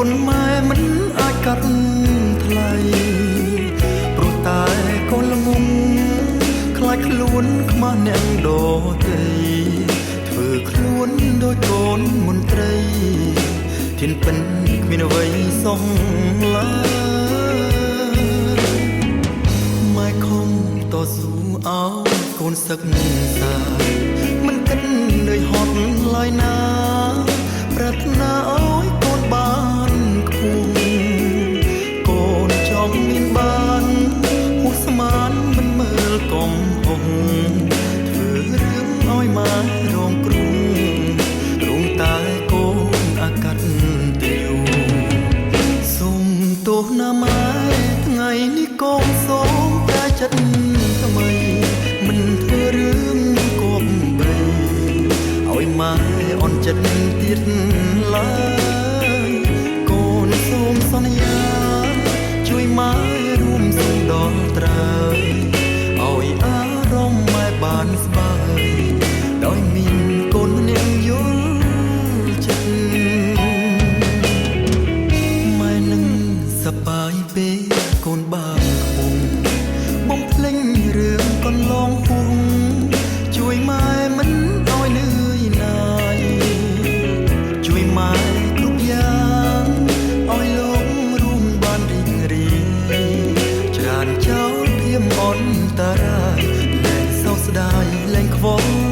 គុណម៉ែមិនអាចកាត់ថ្លៃព្រោះតែកូនល្ងងខ្លាចខ្លួនខ្មាស់អ្នកដទៃធ្វើខ្លួនដូចកូនមន្ត្រីធានពិនគ្មានអ្វីសងឡើយម៉ែខំតស៊ូអោកូនសឹកសាមិនគិតនឿយហត់ឡើយណាប្រាថ្នាអោយកូនបានខ្ពស់កូនចង់មានបានហួសស្មានមិនមើលកំហុសធ្វើរឿងឲ្យម៉ែរងគ្រោះរងតែកូនអាកាត់ទៅយូរសូមទោសណាម៉ែថ្ងៃនេះកូនសូមតែចិត្តថ្មីមិនធ្វើរឿងគប់បីឲ្យម៉ែអន់ចិត្តទៀតឡើយកូនសូមសន្យាជួយម៉ែរួមសុំដល់ត្រើយឲ្យអារម្មណ៍ម៉ែបានស្បើយដោយមានកូនម្នាក់យល់ចិត្តម៉ែនឹងសប្បាយពេកកូនបានខ្ពស់បំភ្លេចរឿងកន្លងហួងជួយម៉ែមិនឲ្យនឿយណាយជួយម៉ែគ្រប់យ៉ាងឲ្យលោករួមបានរីករាយច្រានចោលភៀមអន់តារាយលែងសោកស្ដាយលែងខ្វល់